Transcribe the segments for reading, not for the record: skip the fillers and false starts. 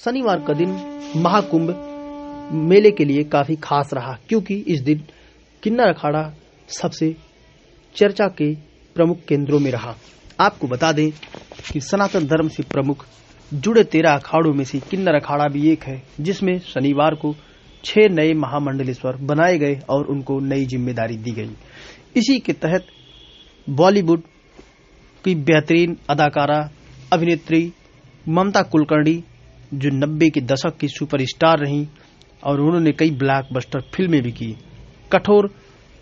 शनिवार का दिन महाकुंभ मेले के लिए काफी खास रहा, क्योंकि इस दिन किन्नर अखाड़ा सबसे चर्चा के प्रमुख केंद्रों में रहा। आपको बता दें कि सनातन धर्म से प्रमुख जुड़े 13 अखाड़ों में से किन्नर अखाड़ा भी एक है, जिसमें शनिवार को 6 नए महामंडलेश्वर बनाए गए और उनको नई जिम्मेदारी दी गई। इसी के तहत बॉलीवुड की बेहतरीन अदाकारा अभिनेत्री ममता कुलकर्णी, जो 90 के दशक की सुपरस्टार रहीं और उन्होंने कई ब्लॉकबस्टर फिल्में भी की, कठोर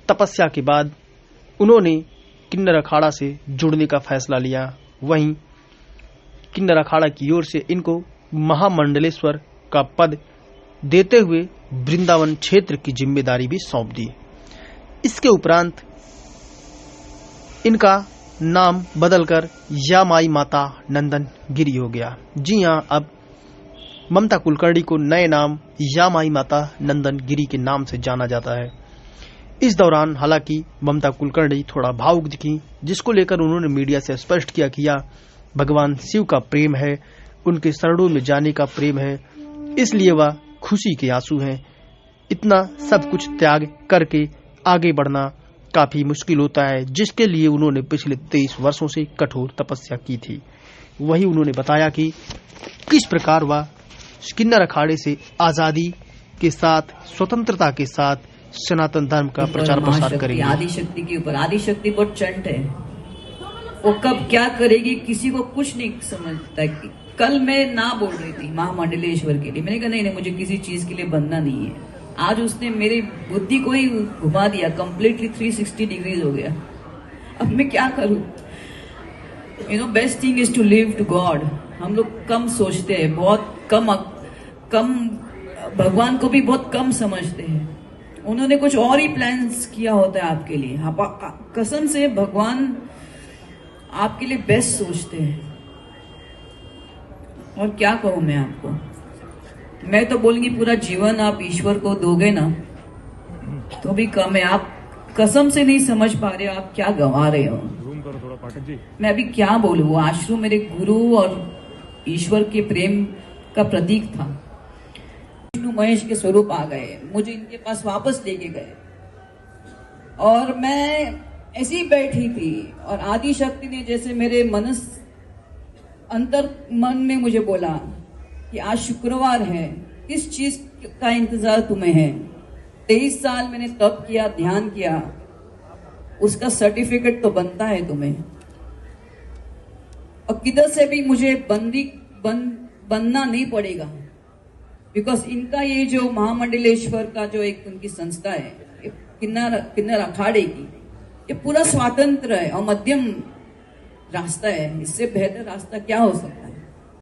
तपस्या के बाद उन्होंने किन्नर अखाड़ा से जुड़ने का फैसला लिया। वहीं किन्नर अखाड़ा की ओर से इनको महामंडलेश्वर का पद देते हुए वृंदावन क्षेत्र की जिम्मेदारी भी सौंप दी। इसके उपरांत इनका नाम बदलकर या माई माता नंदन गिरी हो गया। जी हां, अब ममता कुलकर्णी को नए नाम या माई माता नंदन गिरी के नाम से जाना जाता है। इस दौरान हालांकि ममता कुलकर्णी थोड़ा भावुक दिखी, जिसको लेकर उन्होंने मीडिया से स्पष्ट किया कि यह भगवान शिव का प्रेम है, उनके शरणों में जाने का प्रेम है, इसलिए वह खुशी के आंसू हैं। इतना सब कुछ त्याग करके आगे बढ़ना काफी मुश्किल होता है, जिसके लिए उन्होंने पिछले 23 वर्षों से कठोर तपस्या की थी। वही उन्होंने बताया कि किस प्रकार वह किन्नर अखाड़े से आजादी के साथ, स्वतंत्रता के साथ सनातन धर्म का प्रचार प्रसार करेंगे। आदिशक्ति के ऊपर, आदिशक्ति बहुत चंट है, वो कब क्या करेगी किसी को कुछ नहीं समझता। कल मैं ना बोल रही थी महामंडलेश्वर के लिए, मैंने कहा नहीं, मुझे किसी चीज के लिए बनना नहीं है। आज उसने मेरी बुद्धि को ही घुमा दिया, कंप्लीटली 360 डिग्रीज हो गया। अब मैं क्या करूं? Best thing is to live to God. हम लोग कम सोचते हैं, बहुत कम भगवान को भी बहुत कम समझते हैं। उन्होंने कुछ और ही प्लान्स किया होता है आपके लिए। कसम से भगवान आपके लिए बेस्ट सोचते हैं। और क्या कहूं मैं आपको, मैं तो बोलूंगी पूरा जीवन आप ईश्वर को दोगे ना तो भी कम है। आप कसम से नहीं समझ पा रहे हो आप क्या गंवा रहे हो। मैं अभी क्या बोलूं, वो आश्रम मेरे गुरु और ईश्वर के प्रेम का प्रतीक था। विष्णु महेश के स्वरूप आ गए, मुझे इनके पास वापस लेके गए और मैं ऐसी ही बैठी थी और आदि शक्ति ने जैसे मेरे अंतर मन में मुझे बोला कि आज शुक्रवार है, किस चीज का इंतजार तुम्हें है? 23 साल मैंने तप किया, ध्यान किया, उसका सर्टिफिकेट तो बनता है तुम्हें। और किधर से भी मुझे बनना नहीं पड़ेगा, बिकॉज इनका ये जो महामंडलेश्वर का जो एक उनकी संस्था है, किन्नर अखाड़े की, ये पूरा स्वतंत्र है और मध्यम रास्ता है। इससे बेहतर रास्ता क्या हो सकता है?